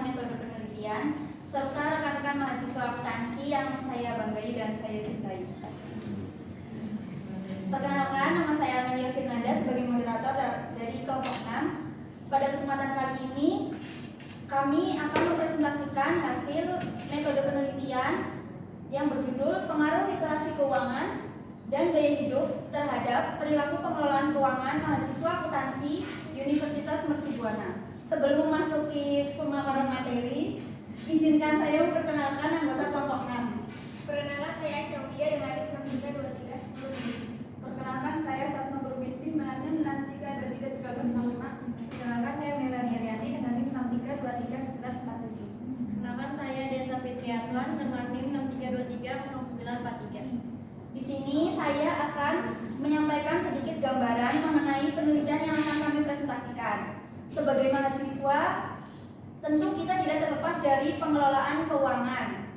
metode penelitian, serta rekan-rekan mahasiswa akuntansi yang saya banggai dan saya cintai. Perkenalkan, nama saya Amelia Fernanda sebagai moderator dari kelompok 6. Pada kesempatan kali ini, kami akan mempresentasikan hasil metode penelitian yang berjudul Pengaruh Literasi Keuangan dan Gaya Hidup terhadap Perilaku Pengelolaan Keuangan Mahasiswa Akuntansi Universitas Mercubuana. Sebelum memasuki pemaparan materi, izinkan saya memperkenalkan anggota kelompok 6. Perkenalkan, saya Syaulia dengan NIM 632310. Perkenalkan, saya Satma Berbinti dengan NIM 63231345. Perkenalkan, saya Melani Ariani dengan NIM 63231147. Perkenalkan, saya Desa Fitriatuan dengan NIM 63230943. Di sini saya akan menyampaikan sedikit gambaran mengenai penelitian yang akan kami presentasikan. Sebagai mahasiswa, tentu kita tidak terlepas dari pengelolaan keuangan.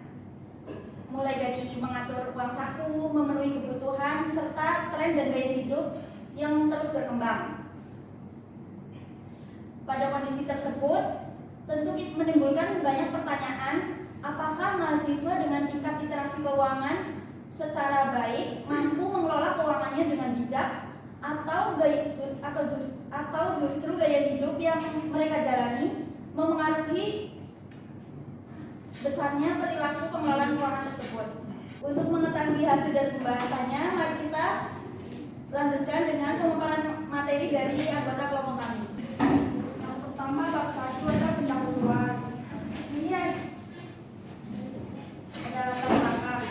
Mulai dari mengatur uang saku, memenuhi kebutuhan, serta tren dan gaya hidup yang terus berkembang. Pada kondisi tersebut, tentu menimbulkan banyak pertanyaan, apakah mahasiswa dengan tingkat literasi keuangan secara baik mampu mengelola keuangannya dengan bijak, atau justru gaya hidup yang mereka jalani memengaruhi besarnya perilaku pengelolaan keuangan tersebut. Untuk mengetahui hasil dari pembahasannya, mari kita lanjutkan dengan pemaparan materi dari anggota kelompok kami. Yang pertama, bab 1 adalah pendahuluan. Ini adalah latar belakang.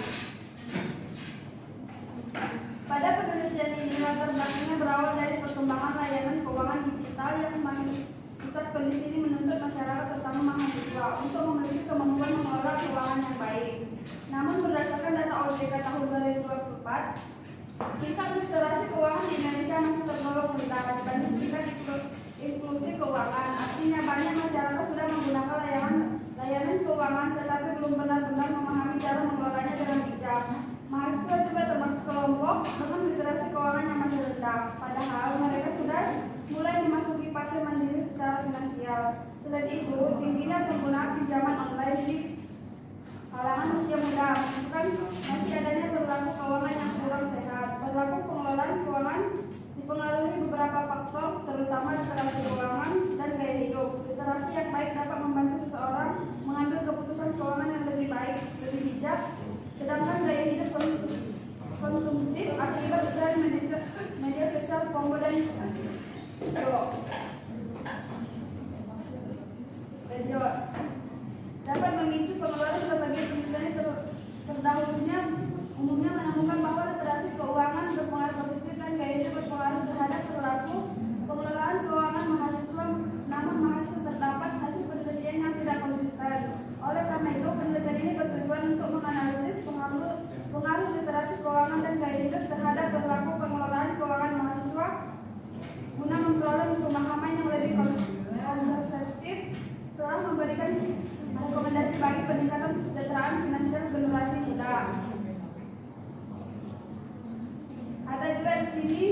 Pada penelitian ini, latar belakangnya berawal dari perkembangan layanan keuangan digital yang semakin pesat. Kondisi ini menuntut masyarakat, terutama mahasiswa, untuk memiliki kemampuan mengelola keuangan yang baik. Namun berdasarkan data OJK tahun 2024, tingkat literasi keuangan di Indonesia masih tergolong rendah dibanding tingkat inklusi keuangan. Artinya banyak masyarakat sudah menggunakan layanan keuangan, tetapi belum benar-benar memahami cara mengelolanya dengan bijak. Mahasiswa juga termasuk kelompok dengan literasi keuangan yang masih rendah, padahal mereka sudah mulai memasuki fase mandiri secara finansial. Selain itu, tingginya penggunaan pinjaman online di kalangan usia muda menunjukkan masih adanya perilaku keuangan yang kurang sehat. Perilaku pengelolaan keuangan dipengaruhi beberapa faktor, terutama literasi keuangan dan gaya hidup. Literasi yang baik dapat membantu seseorang mengambil keputusan keuangan yang lebih baik, lebih bijak, sedangkan gaya hidup konsumtif akibat tren media sosial, kombo dan video dapat memicu pengeluaran berbagai penelitian. Terdahulunya umumnya menemukan bahwa literasi keuangan berpengaruh positif dan gaya hidup berpengaruh terhadap perilaku pengelolaan keuangan mahasiswa. Namun mahasiswa terdapat hasil penelitian yang tidak konsisten. Oleh karena itu, penelitian ini bertujuan untuk menganalisis pengaruh literasi keuangan dan gaya hidup terhadap perilaku pengelolaan keuangan mahasiswa guna memperoleh pemahaman yang lebih komprehensif, telah memberikan rekomendasi bagi peningkatan kesejahteraan finansial generasi muda. Ada juga di sini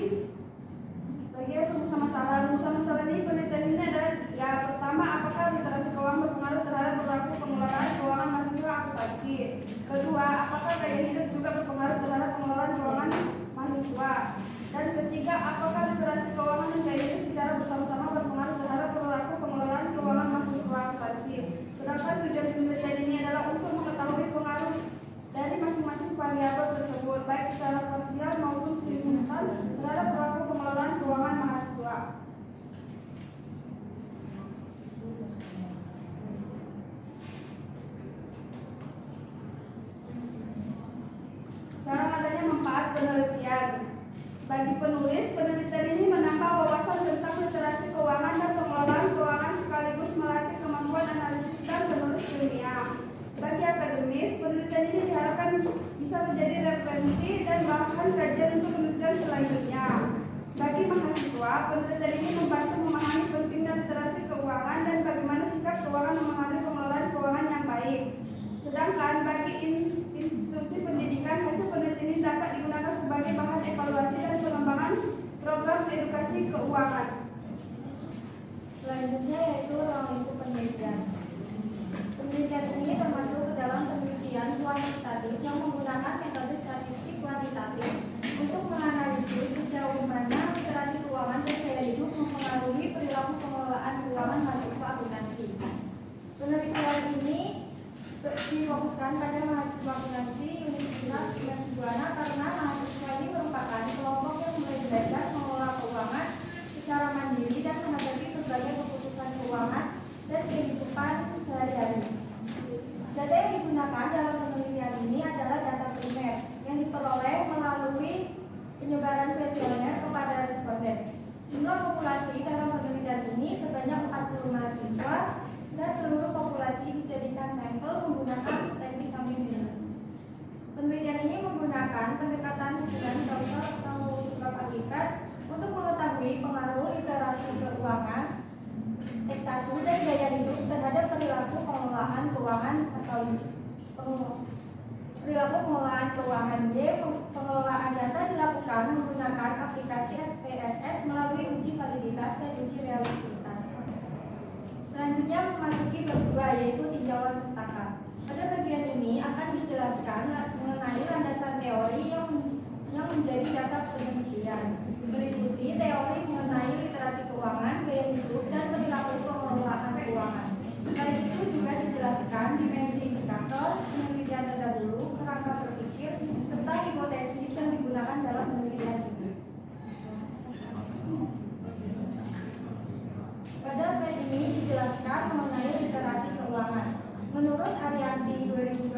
bagian rumusan masalah. Rumusan masalah ini penelitian ini adalah yang pertama, apakah literasi keuangan berpengaruh terhadap perilaku pengelolaan keuangan mahasiswa akuntansi. Kedua, apakah gaya hidup juga berpengaruh terhadap pengelolaan keuangan mahasiswa. Dan ketiga, apakah literasi keuangan dan gaya hidup secara bersama-sama berpengaruh terhadap perilaku pengelolaan keuangan mahasiswa akuntansi. Sedangkan tujuan penelitian ini adalah untuk mengetahui pengaruh dari masing-masing variabel tersebut, baik secara parsial maupun simultan terhadap perilaku pengelolaan keuangan mahasiswa. Sekarang adanya manfaat penelitian. Bagi penulis, penelitian ini menambah wawasan tentang literasi keuangan dan pengelolaan keuangan sekaligus melatih kemampuan analisis dan menulis ilmiah. Bagi akademis, penelitian ini diharapkan bisa menjadi referensi dan bahan kajian untuk penelitian selanjutnya. Bagi mahasiswa, penelitian ini membantu memahami pentingnya literasi keuangan dan bagaimana sikap keuangan mempengaruhi pengelolaan keuangan yang baik. Sedangkan bagi institusi pendidikan, hasil penelitian ini dapat digunakan sebagai bahan evaluasi dan pengembangan program edukasi keuangan. Selanjutnya yaitu ruang lingkup penelitian. difokuskan pada mahasiswa finansi Universitas Dimas Buana karena mahasiswa ini merupakan kelompok yang mulai belajar mengelola keuangan secara mandiri dan menghadapi berbagai keputusan keuangan dan kehidupan sehari-hari. Data yang digunakan dalam penelitian ini adalah data primer yang diperoleh melalui penyebaran kuesioner kepada responden. Jumlah populasi dalam penelitian ini sebanyak 40 mahasiswa dan seluruh populasi dijadikan sampel menggunakan teknik samping biru. Penelitian ini menggunakan pendekatan hubungan kausal atau sebab akibat untuk mengetahui pengaruh literasi keuangan X1 dan gaya hidup terhadap perilaku pengelolaan keuangan atau perilaku pengelolaan keuangan Y. Pengelolaan data dilakukan menggunakan aplikasi SPSS melalui uji validitas dan uji realitas. Selanjutnya memasuki bab 2 yaitu tinjauan pustaka. Pada bagian ini akan dijelaskan mengenai landasan teori yang menjadi dasar penelitian. Meliputi teori mengenai literasi keuangan, gaya hidup, dan perilaku pengelolaan keuangan. Selain itu juga dijelaskan dimensi indikator, penelitian terdahulu, kerangka berpikir, serta hipotesis yang digunakan dalam penelitian ini. Pada slide ini dijelaskan mengenai literasi keuangan. Menurut Arianti 2021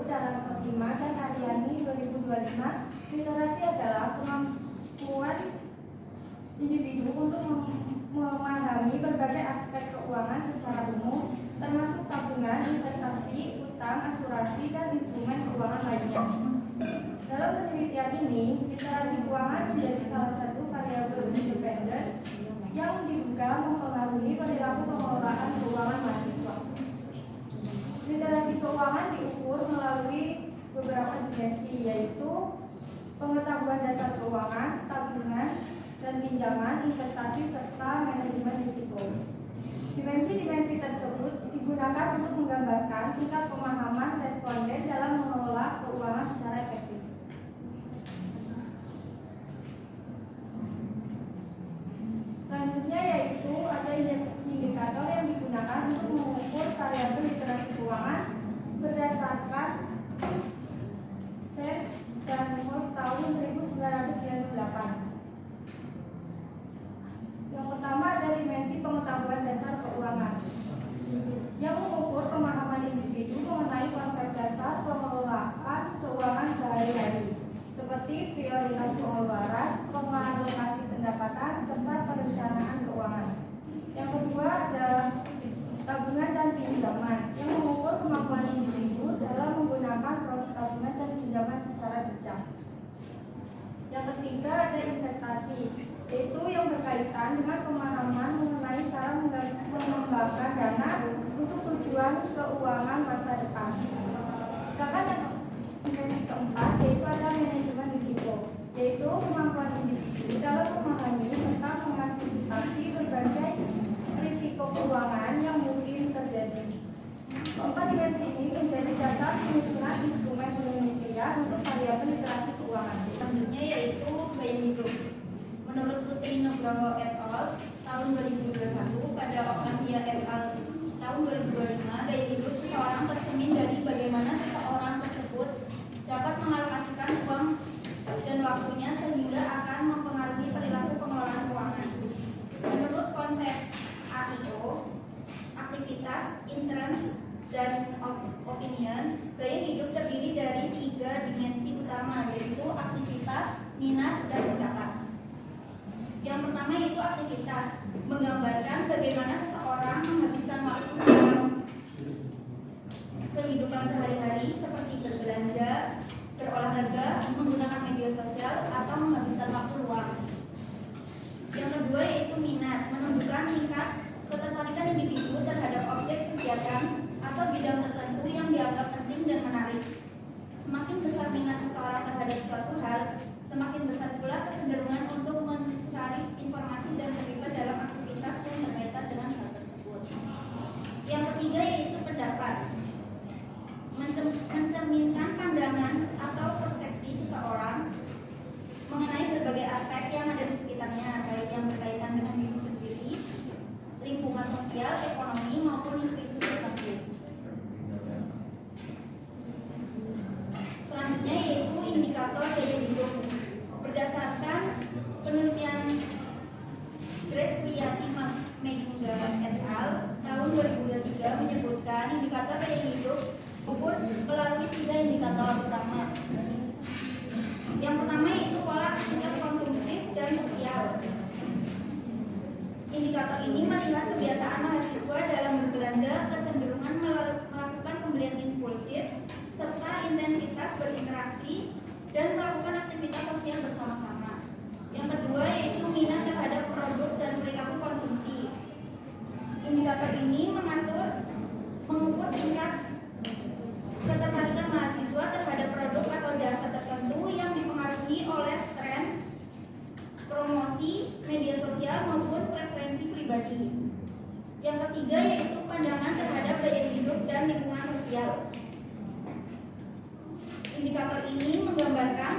dalam Part 5 dan Ariani 2025, literasi adalah kemampuan individu untuk memahami berbagai aspek keuangan secara umum, termasuk tabungan, investasi, utang, asuransi, dan instrumen keuangan lainnya. Dalam penelitian ini, literasi keuangan menjadi salah satu variabel independen yang diduga mempengaruhi perilaku pengelolaan keuangan mahasiswa. Literasi keuangan diukur melalui beberapa dimensi, yaitu pengetahuan dasar keuangan, tabungan dan pinjaman, investasi, serta manajemen risiko. Dimensi-dimensi tersebut digunakan untuk menggambarkan tingkat pemahaman responden dalam mengelola keuangan secara efektif. Selanjutnya yaitu ada indikator yang digunakan untuk mengukur variabel literasi keuangan berdasarkan SET dan tahun 1998. Yang pertama ada dimensi pengetahuan dasar keuangan yang mengukur pemahaman individu mengenai konsep dasar pengelolaan keuangan sehari-hari seperti prioritas pengeluaran, pengalokasi pendapatan, serta perencanaan keuangan. Yang kedua ada tabungan dan pinjaman yang mengukur kemampuan individu dalam menggunakan produk tabungan dan pinjaman secara bijak. Yang ketiga ada investasi, yaitu yang berkaitan dengan pemahaman mengenai cara mengembangkan dana untuk tujuan keuangan masa depan. Sedangkan yang dimensi keempat yaitu ada manajemen risiko, yaitu kemampuan individu dalam memahami serta mengantisipasi berbagai risiko keuangan yang mungkin terjadi. Keempat dimensi ini menjadi dasar penyusunan instrumen penelitian untuk variabel literasi keuangan. Selanjutnya yaitu gaya hidup. Menurut Putri Nugroho et al. Tahun 2021 pada Octavia et al. Tahun 2025, gaya hidup seseorang tercermin dari bagaimana seseorang tersebut dapat mengalokasikan uang dan waktunya sehingga akan mempengaruhi perilaku pengelolaan keuangan. Menurut konsep AIO, aktivitas, interest, dan opinions, gaya hidup terdiri dari 3 dimensi utama, yaitu aktivitas, minat, dan pendapat. Yang pertama yaitu aktivitas, menggambarkan bagaimana seseorang menghabiskan waktu dalam kehidupan sehari-hari seperti berbelanja, berolahraga, menggunakan media sosial, atau menghabiskan waktu luang. Yang kedua yaitu minat, menunjukkan tingkat ketertarikan individu terhadap objek kegiatan atau bidang tertentu yang dianggap penting dan menarik. Semakin besar minat seseorang terhadap suatu hal, semakin besar pula kecenderungan untuk mencari informasi dan terlibat dalam aktivitas yang berkaitan dengan hal tersebut. Yang ketiga yaitu pendapat, mencerminkan pandangan atau persepsi seseorang mengenai berbagai aspek yang ada di sekitarnya, baik yang berkaitan dengan diri sendiri, lingkungan sosial, ekonomi, maupun isu-isu tertentu. indikator gaya hidup. Berdasarkan penelitian Grace Riyati Megungga et al. Tahun 2023 menyebutkan indikator gaya hidup ukur melalui 3 indikator utama. Yang pertama yaitu pola aktivitas konsumtif dan sosial. Indikator ini melihat kebiasaan mahasiswa dalam berbelanja, kecenderungan melakukan pembelian impulsif, serta intensitas berinteraksi dan melakukan aktivitas sosial bersama-sama. Yang kedua yaitu minat terhadap produk dan perilaku konsumsi. Indikator ini mengukur tingkat ketertarikan mahasiswa terhadap produk atau jasa tertentu yang dipengaruhi oleh tren, promosi, media sosial maupun preferensi pribadi. Yang ketiga yaitu pandangan terhadap gaya hidup dan lingkungan sosial. Indikator ini menggambarkan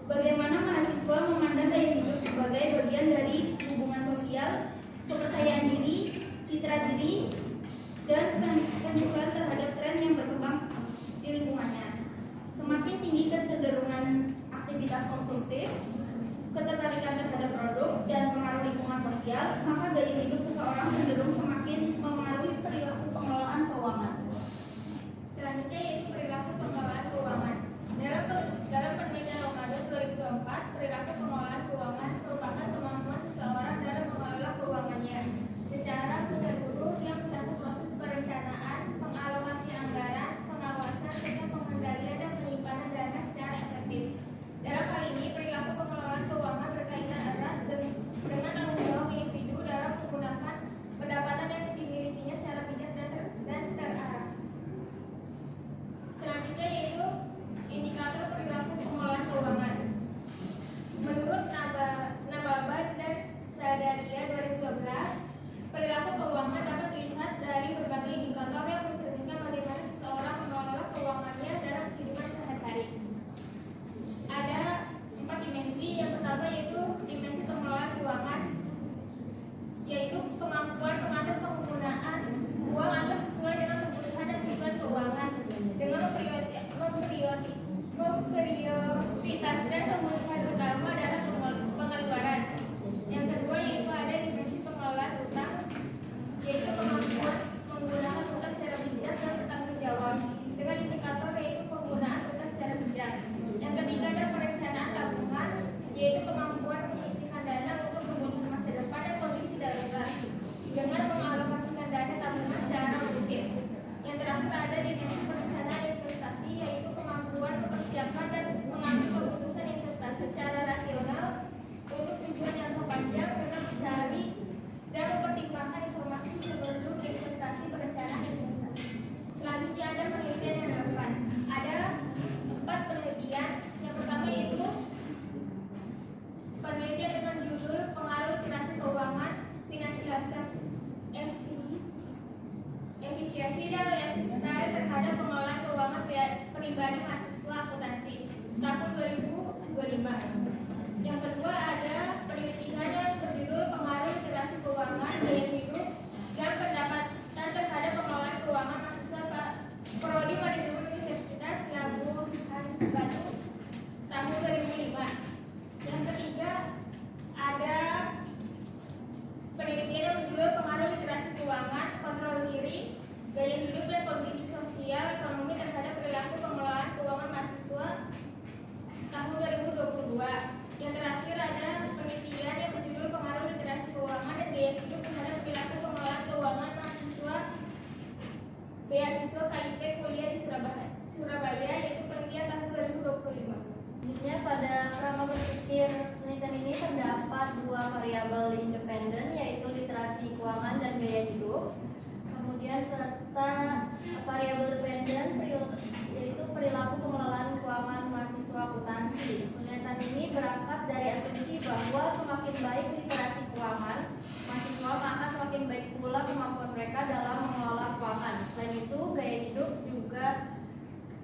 bagaimana mahasiswa memandang gaya hidup sebagai bagian dari hubungan sosial, kepercayaan diri, citra diri, dan penyesuaian terhadap tren yang berkembang di lingkungannya. Semakin tinggi kecenderungan aktivitas konsumtif, ketertarikan terhadap produk, dan pengaruh lingkungan sosial, maka gaya hidup seseorang cenderung semakin memengaruhi perilaku pengelolaan keuangan. Selanjutnya yaitu perilaku pengelolaan keuangan. Dalam penelitian Okado 2024, perilaku pengelolaan keuangan merupakan kemampuan seseorang dalam mengelola keuangannya secara menyeluruh yang mencakup proses perencanaan, pengalokasian anggaran, pengawasan, serta pengendalian dan penyimpanan dana secara efektif. Dalam hal ini, perilaku pengelolaan keuangan berkaitan erat dengan tanggung jawab individu dalam menggunakan pendapatan yang dimilikinya secara bijak dan terarah. Selanjutnya yaitu indikator perilaku pengelolaan keuangan. Menurut Nababa dan Sadaria 2012, perilaku keuangan dapat dilihat dari berbagai indikator yang mencerminkan bagaimana seseorang mengelola keuangannya dalam kehidupan sehari-hari. Ada 4 dimensi. Yang pertama yaitu dimensi pengelolaan keuangan, yaitu kemampuan mengatur penggunaan uang agar sesuai dengan kebutuhan dan tujuan keuangan dengan memprioritaskan kebutuhan utama dalam pengeluaran. Yang kedua yaitu ada dimensi pengelolaan utang, yaitu kemampuan menggunakan utang secara bijak dan bertanggung jawab dengan indikator yaitu penggunaan utang secara bijak. Yang ketiga ada perencanaan tabungan, yaitu kemampuan menyisihkan dana untuk kebutuhan masa depan dan kondisi darurat dengan mengalokasikan dana tabungan secara produktif. Yang terakhir ada dimensi perencanaan investasi, yaitu kemampuan mempersiapkan dan mengambil keputusan investasi secara rasional untuk tujuan jangka panjang dengan mencari dan mempertimbangkan informasi sebelum investasi perencanaan investasi. Selanjutnya ada penelitian yang relevan. Ada 4 penelitian. Yang pertama yaitu penelitian dengan judul pengaruh literasi keuangan, finansiasi, efisiensi dan lifestyle terhadap pengelolaan keuangan pribadi mahasiswa akuntansi tahun 2025. Yang kedua ada penelitian yang berjudul pengaruh literasi keuangan, gaya hidup dan pendapatan terhadap pengelolaan keuangan mahasiswa Prodi Manajemen Universitas Labuhan Batu tahun 2005. Yang ketiga ada penelitian yang berjudul pengaruh literasi keuangan, kontrol diri, gaya hidup dan kondisi sosial ekonomi terhadap perilaku pengelolaan keuangan mahasiswa tahun 2022. Yang terakhir ada penelitian yang berjudul pengaruh literasi keuangan dan gaya hidup terhadap perilaku pengelolaan keuangan mahasiswa beasiswa KIP kuliah di Surabaya, yaitu penelitian tahun 2025. Selanjutnya pada kerangka berpikir penelitian ini terdapat 2 variabel independen, yaitu literasi keuangan dan gaya hidup. Kemudian serta variabel dependen yaitu perilaku pengelolaan keuangan mahasiswa akuntansi. Penelitian ini berangkat dari asumsi bahwa semakin baik literasi keuangan mahasiswa, maka semakin baik pula kemampuan mereka dalam mengelola keuangan. Selain itu, gaya hidup juga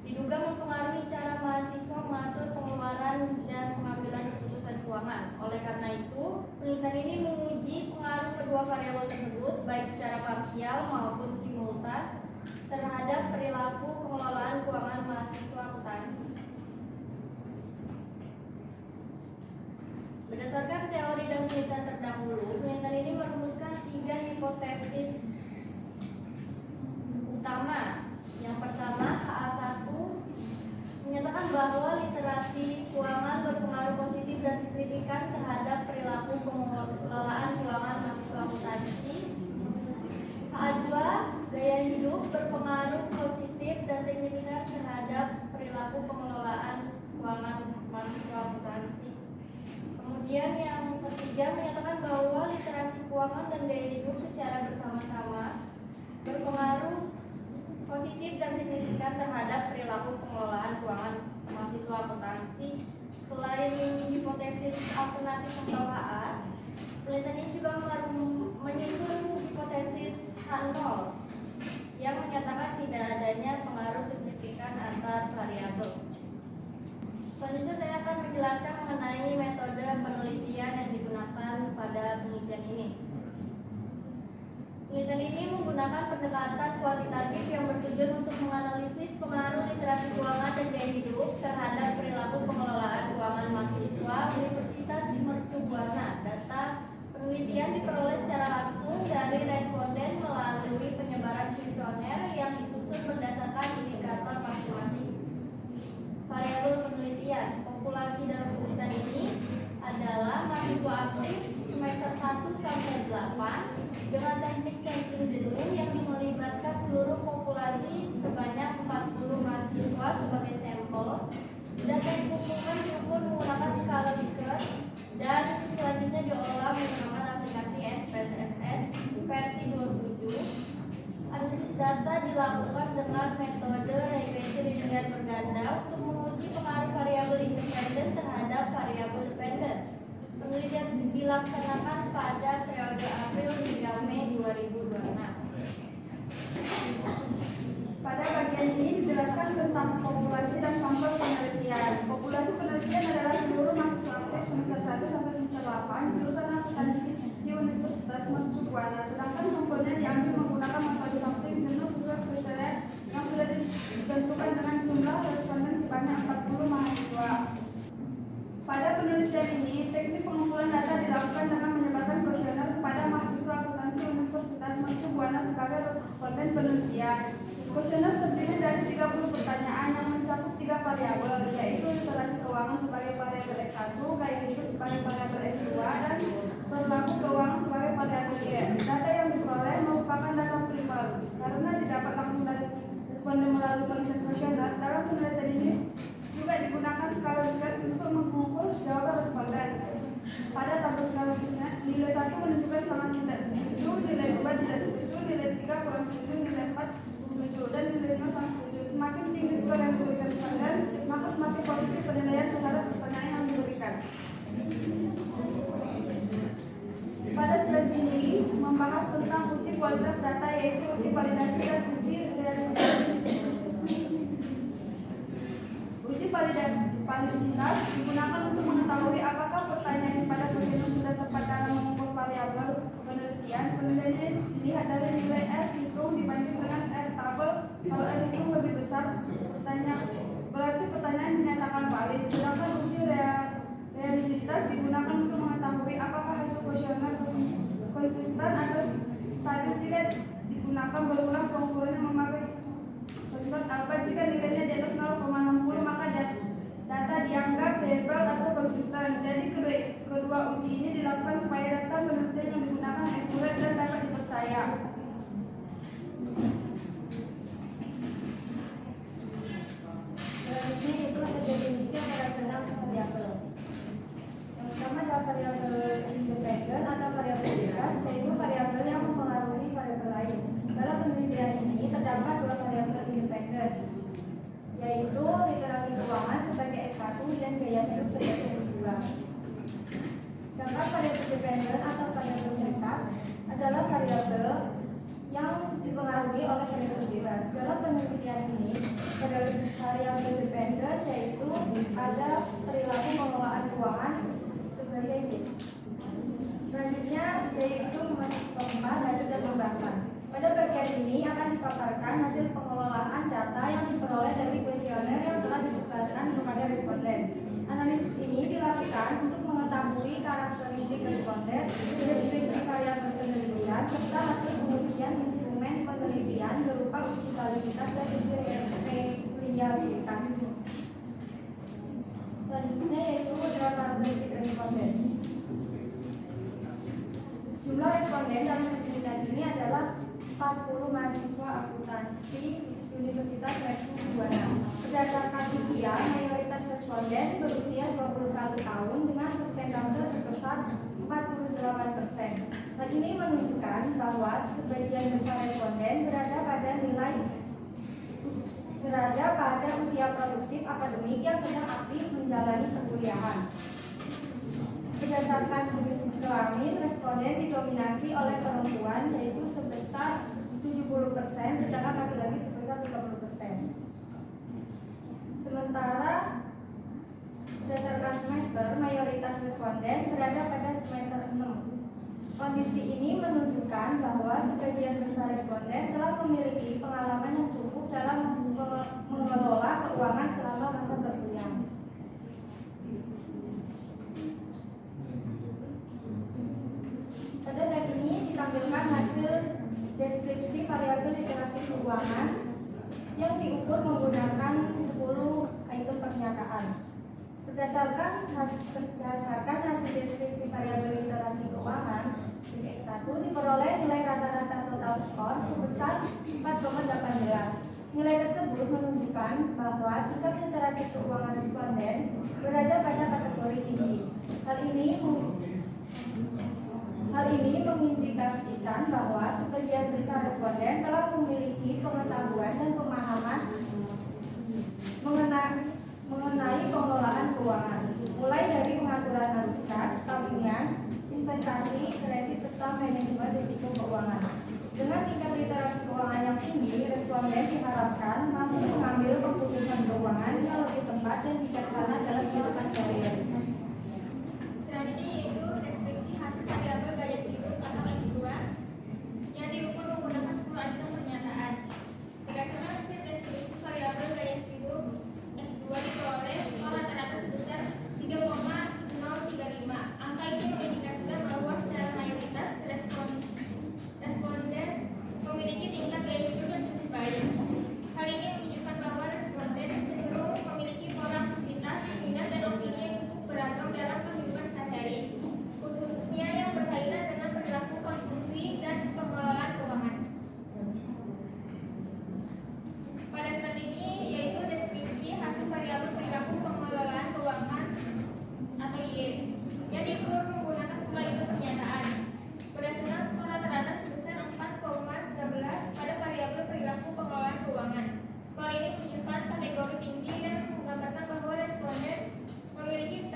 diduga mempengaruhi cara mahasiswa mengatur pengeluaran dan pengambilan keputusan keuangan. Oleh karena itu, penelitian ini menguji pengaruh kedua variabel tersebut baik secara parsial maupun simultan terhadap perilaku pengelolaan keuangan mahasiswa akuntansi. transaksi keuangan berpengaruh positif dan signifikan terhadap perilaku pengelolaan keuangan mahasiswa akuntansi. K2, gaya hidup berpengaruh positif dan signifikan terhadap perilaku pengelolaan keuangan mahasiswa akuntansi. Kemudian yang ketiga menyatakan bahwa literasi keuangan dan gaya hidup secara bersama-sama berpengaruh positif dan signifikan terhadap perilaku pengelolaan keuangan mahasiswa akuntansi. Selain hipotesis alternatif atau HA, penelitian ini juga menyusun hipotesis H0 yang menyatakan tidak adanya pengaruh signifikan antar variabel. Selanjutnya saya akan menjelaskan mengenai metode penelitian yang digunakan pada penelitian ini. Penelitian ini menggunakan pendekatan kuantitatif yang bertujuan untuk menganalisis pengaruh literasi keuangan dan gaya hidup terhadap perilaku pengelolaan keuangan mahasiswa Universitas Mercu Buana. Data penelitian diperoleh secara langsung dari responden melalui penyebaran kuesioner yang disusun berdasarkan indikator masing-masing. Variabel penelitian populasi dalam penelitian ini adalah mahasiswa aktif semester 1 sampai 8 dengan teknik sampling jenuh yang melibatkan seluruh populasi sebanyak 40 mahasiswa sebagai sampel. Data dikumpulkan diukur menggunakan skala Likert dan selanjutnya diolah menggunakan aplikasi SPSS versi 27. Analisis data dilakukan dengan metode regresi linear berganda untuk menguji pengaruh variabel independen terhadap variabel dependen. Penelitian dilaksanakan pada periode April hingga Mei 2026. Pada bagian ini dijelaskan tentang populasi dan sampel penelitian. Populasi penelitian adalah seluruh mahasiswa aktif semester 1 sampai semester 8 jurusan akuntansi di Universitas Mercu Buana. Sedangkan sampelnya diambil menggunakan metode sampling jenuh sesuai kriteria yang sudah ditentukan dengan jumlah responden sebanyak 40 mahasiswa. Pada penelitian ini, teknik pengumpulan data dilakukan dengan menyebarkan kuesioner kepada mahasiswa akuntansi Universitas Mercu Buana sebagai responden penelitian. Kuesioner terdiri dari 30 pertanyaan yang mencakup 3 variabel, yaitu literasi keuangan sebagai variabel X1, gaya hidup sebagai variabel X2, dan perilaku keuangan sebagai variabel Y. Data yang diperoleh merupakan data primer karena didapat langsung dari responden melalui pengisian kuesioner. Dalam penelitian ini juga digunakan skala Likert untuk mengukur jawaban responden. Pada tabel skala Likert, nilai 1 menunjukkan sangat tidak setuju, nilai 2 tidak setuju, nilai 3 kurang setuju, nilai 4 setuju, dan nilai 5 sangat setuju. Semakin tinggi skor yang diberikan responden, maka semakin positif penilaian terhadap pertanyaan yang diberikan. Pada slide ini membahas tentang uji kualitas data, yaitu uji validasi dan uji realisasi. Uji validitas digunakan untuk mengetahui apakah pertanyaan pada kuesioner sudah tepat dalam mengukur variabel penelitian. Penilaiannya dilihat dari nilai R hitung dibanding dengan R tabel. Kalau R hitung lebih besar, berarti pertanyaan dinyatakan valid. Sedangkan uji realitas digunakan untuk mengetahui apakah hasil kuesioner konsisten atau stabil. Jika digunakan berulang pengukurannya memakai konsisten alfa. Jika nilainya di atas 0,60 maka data dianggap label atau konsisten. Jadi kedua uji ini dilakukan supaya data penelitian yang digunakan akurat dan dapat dipercaya. Selanjutnya itu ada definisi operasional variabel. Yang pertama adalah variabel independen atau variabel bebas, yaitu variabel yang mempengaruhi variabel lain. Dalam penelitian ini terdapat 2 variabel independen, yaitu literasi keuangan sebagai X1 dan gaya hidup sebagai X2. Sedangkan variabel dependen atau variabel mengikat adalah variabel yang dipengaruhi oleh variabel bebas. Dalam penelitian ini, variabel dependen yaitu ada perilaku pengelolaan keuangan sebagai Y. Selanjutnya yaitu keempat hasil dan pembahasan. Pada bagian ini akan dipaparkan hasil pengelolaan data yang diperoleh dari kuesioner yang telah disebarkan kepada responden. Analisis ini dilakukan untuk mengetahui karakteristik responden, deskripsi variabel penelitian, serta hasil pengujian instrumen penelitian berupa uji validitas dan uji reliabilitas. persentase sebesar 48%. Hal ini menunjukkan bahwa sebagian besar responden berada pada usia produktif akademik yang sedang aktif menjalani perkuliahan. Berdasarkan jenis kelamin, responden didominasi oleh perempuan yaitu sebesar 70%, sedangkan laki-laki sebesar 30%. Sementara berdasarkan semester, mayoritas responden berada pada semester 6. Kondisi ini menunjukkan bahwa sebagian besar responden telah memiliki pengalaman yang cukup dalam mengelola keuangan selama masa berkuliah. Pada slide ini ditampilkan hasil deskripsi variabel literasi keuangan yang diukur menggunakan 10 item pernyataan. Berdasarkan hasil deskripsi variabel literasi keuangan, X1 diperoleh nilai rata-rata total skor sebesar 4,18. Nilai tersebut menunjukkan bahwa tingkat literasi keuangan responden berada pada kategori tinggi. Hal ini mengindikasikan bahwa sebagian besar responden telah memiliki pengetahuan dan pemahaman mengenai pengelolaan keuangan, mulai dari pengaturan arus kas, tabungan, investasi, kredit, serta manajemen risiko keuangan. Dengan tingkat literasi keuangan yang tinggi, responden diharapkan mampu mengambil keputusan keuangan yang lebih tepat dan bijaksana dalam kehidupan sehari-hari. Selanjutnya yaitu deskripsi hasil variabel gaya hidup atau X2 yang diukur menggunakan 10 item pernyataan. Berdasarkan hasil deskripsi variabel gaya hidup X2 diperoleh skor rata-rata sebesar 3,035. Angka ini mengindikasikan bahwa secara mayoritas responden memiliki tingkat gaya hidup yang cukup baik. Hal ini menunjukkan bahwa responden cenderung memiliki pola aktivitas, minat, dan opini yang cukup beragam dalam kehidupan sehari-hari, khususnya yang berkaitan dengan perilaku konsumsi dan pengelolaan keuangan. Pada slide ini yaitu deskripsi hasil variabel perilaku pengelolaan keuangan atau Y yang diukur menggunakan 10 item pernyataan. Berdasarkan skor rata-rata sebesar 4,19 pada variabel perilaku pengelolaan keuangan. Skor ini menunjukkan kategori tinggi dan menggambarkan bahwa responden memiliki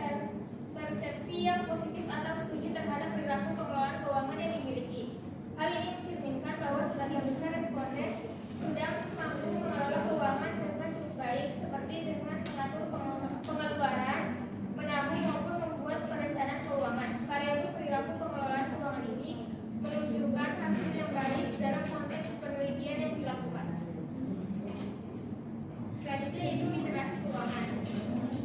persepsi yang positif atau setuju terhadap perilaku pengelolaan keuangan yang dimiliki. Hal ini mencerminkan bahwa sebagian besar responden sudah mampu mengelola keuangan dengan cukup baik, seperti dengan mengatur pengeluaran, menabung maupun membuat perencanaan keuangan. Variabel perilaku pengelolaan keuangan ini menunjukkan hasil yang baik dalam konteks penelitian yang dilakukan. Selanjutnya yaitu literasi keuangan.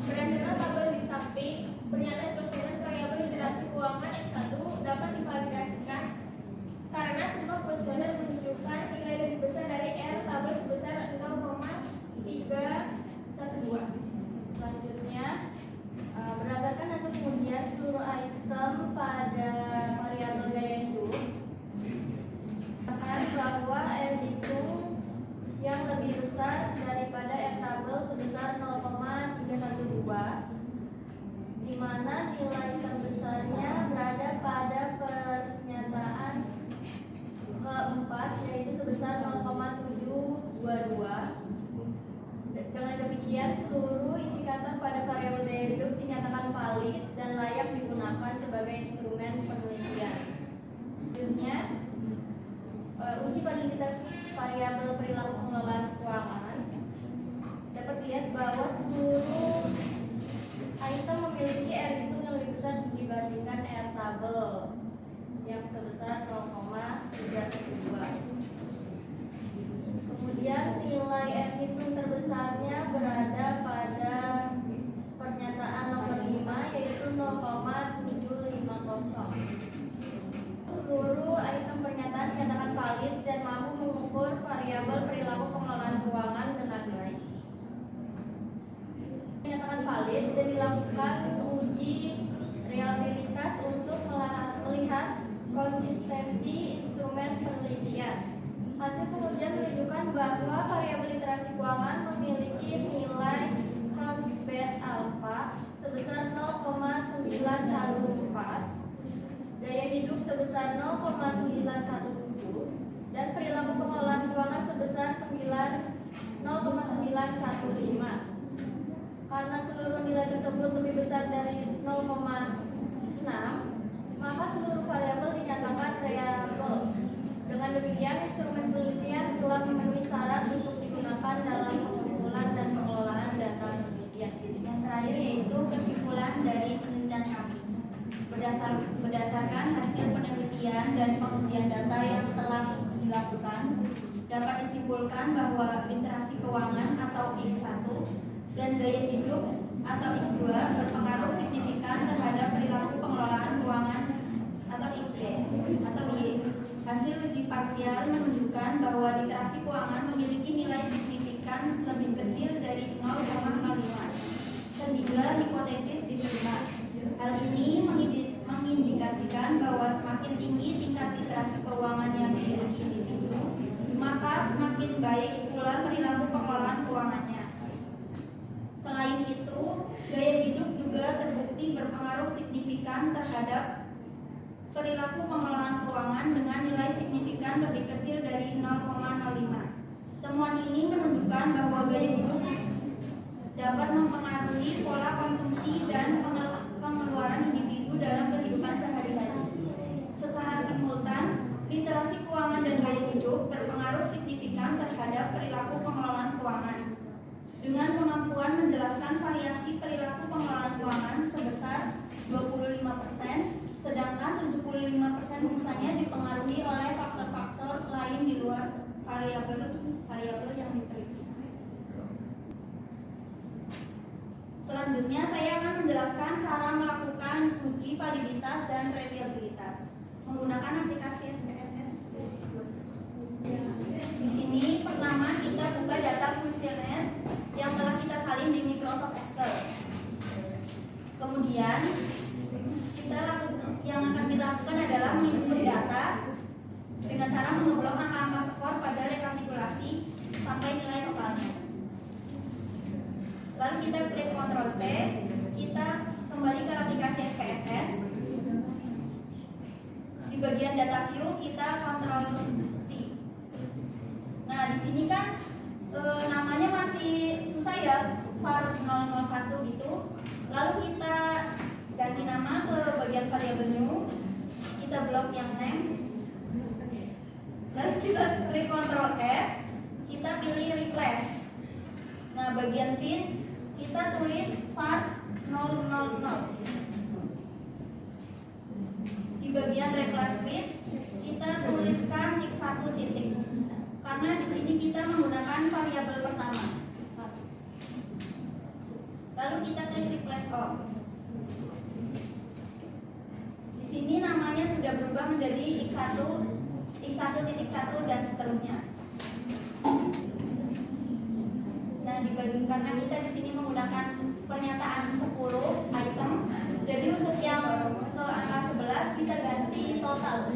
Berdasarkan tabel di samping, pernyataan kuesioner variabel literasi keuangan X1 dapat divalidasikan karena semua kuesioner menunjukkan nilai lebih besar dari R tabel sebesar 0,312. Selanjutnya, berdasarkan hasil pengujian seluruh item pada variabel gaya hidup, akan bahwa R hitung yang lebih besar daripada R tabel sebesar 0,312, di mana nilai terbesarnya berada pada pernyataan keempat, yaitu sebesar 0,722. Dengan demikian, seluruh indikator pada variabel gaya hidup dinyatakan valid dan layak digunakan sebagai instrumen penelitian. Selanjutnya, uji validitas variabel perilaku pengelolaan keuangan dapat dilihat bahwa seluruh item memiliki R hitung yang lebih besar dibandingkan R tabel yang sebesar 0,312. Kemudian nilai R hitung terbesarnya berada pada pernyataan nomor 5, yaitu 0,750. Seluruh item pernyataan dinyatakan valid dan mampu mengukur variabel perilaku pengelolaan keuangan dengan baik. Dinyatakan valid dan dilakukan uji reliabilitas untuk melihat konsistensi instrumen penelitian. Hasil pengujian menunjukkan bahwa variabel literasi keuangan memiliki nilai Crossbed alpha sebesar 0,9 gaya hidup sebesar 0,917, dan perilaku pengelolaan keuangan sebesar 0,915. Karena seluruh nilai tersebut lebih besar dari 0,6, maka seluruh variabel dinyatakan reliable. Dengan demikian, instrumen penelitian telah memenuhi syarat untuk digunakan dalam pengumpulan dan pengelolaan data penelitian. Yang terakhir yaitu kesimpulan dari penelitian kami. Berdasarkan hasil penelitian dan pengujian data yang telah dilakukan, dapat disimpulkan bahwa literasi keuangan atau X1 dan gaya hidup atau X2 berpengaruh signifikan terhadap perilaku pengelolaan keuangan atau XY atau Y. Hasil uji parsial menunjukkan bahwa literasi keuangan memiliki nilai signifikan lebih kecil dari 0,05, sehingga hipotesis diterima. Hal ini mengindikasikan bahwa semakin tinggi tingkat literasi keuangan yang dimiliki individu, maka semakin baik pula perilaku pengelolaan keuangannya. Selain itu, gaya hidup juga terbukti berpengaruh signifikan terhadap perilaku pengelolaan keuangan dengan nilai signifikan lebih kecil dari 0,05. Temuan ini menunjukkan bahwa gaya hidup dapat mempengaruhi pola konsumsi dan pengeluaran individu dalam kehidupan sehari-hari. Secara simultan, literasi keuangan dan gaya hidup berpengaruh signifikan terhadap perilaku pengelolaan keuangan. Dengan kemampuan menjelaskan variasi perilaku pengelolaan keuangan sebesar 25%, sedangkan 75% sisanya dipengaruhi oleh faktor-faktor lain di luar variabel yang diteliti. Selanjutnya saya akan menjelaskan cara melakukan uji validitas dan reliabilitas menggunakan aplikasi SPSS. Di sini pertama kita buka data kuesioner yang telah kita salin di Microsoft Excel. Kemudian yang akan kita lakukan adalah menginput data dengan cara mengeblok angka-angka skor pada rekapitulasi sampai nilai totalnya. Lalu kita klik Ctrl C, kita kembali ke aplikasi SPSS. Di bagian data view kita Ctrl V. Nah, di sini kan namanya masih susah ya, var 001 gitu. Lalu kita ganti nama ke bagian variable new, kita blok yang name, lalu kita klik Ctrl F, kita pilih replace. Nah, bagian fin kita tulis var 000. Di bagian replace with kita tuliskan x1 titik, karena di sini kita menggunakan variabel pertama x1. Lalu kita klik replace all. Di sini namanya sudah berubah menjadi x1, x1.1 dan seterusnya. Nah, karena kita di sini menggunakan pernyataan 10 item, jadi untuk yang ke angka 11 kita ganti total.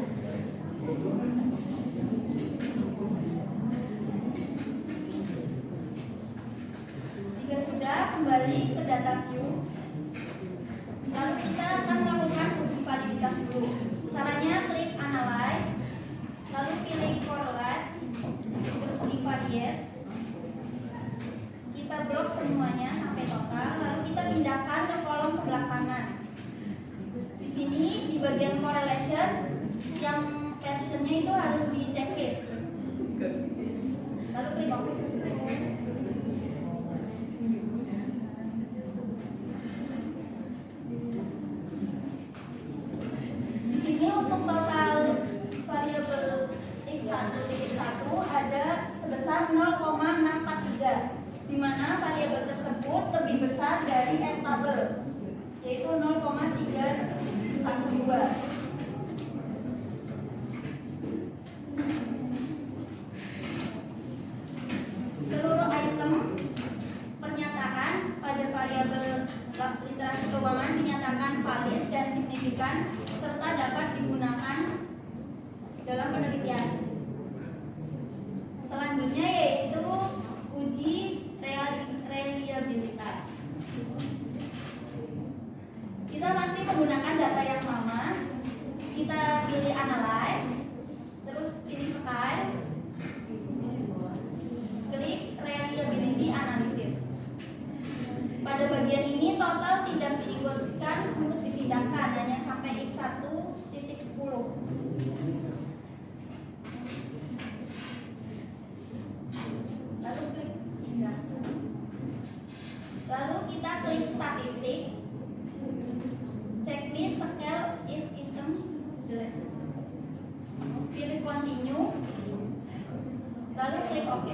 Jika sudah, kembali ke data view. Lalu kita akan melakukan uji validitas dulu. Caranya klik analyze, lalu pilih correlate, terus divariate. Kita blok semuanya sampai total, lalu kita pindahkan ke kolom sebelah kanan. Di sini di bagian correlation, yang versionnya itu harus di checklist. Lalu klik OK. Di sini untuk total variabel x1.1 ada sebesar 0,643. di mana variabel tersebut lebih besar dari N tabel, yaitu 0,312. Seluruh item pernyataan pada variabel literasi keuangan dinyatakan valid dan signifikan serta dapat digunakan dalam penelitian. Selanjutnya yaitu uji reliabilitas. Kita masih menggunakan total tidak diikutkan untuk dipindahkan, hanya sampai X1.10. Lalu klik. Lalu kita klik statistik, checklist scale if item select. Pilih continue, lalu klik OK.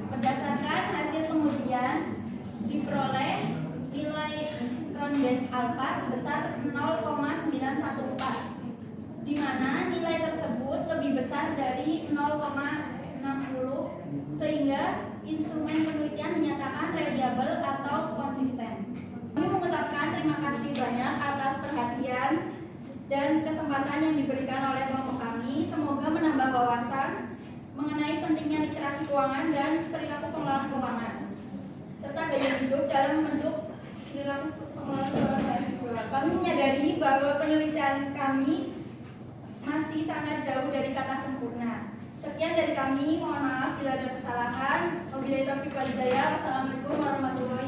Berdasarkan hasil pengujian diperoleh nilai round batch alpha sebesar 0,914, di mana nilai tersebut lebih besar dari 0,60, sehingga instrumen penelitian menyatakan reliable atau konsisten. Kami mengucapkan terima kasih banyak atas perhatian dan kesempatan yang diberikan oleh kelompok kami. Semoga menambah wawasan mengenai pentingnya literasi keuangan dan perilaku pengelolaan keuangan, serta gaya hidup dalam membentuk perilaku pengelolaan keuangan mahasiswa. Kami menyadari bahwa penelitian kami masih sangat jauh dari kata sempurna. Sekian dari kami, mohon maaf bila ada kesalahan. Wabillahi taufiq wal hidayah. Wassalamualaikum warahmatullahi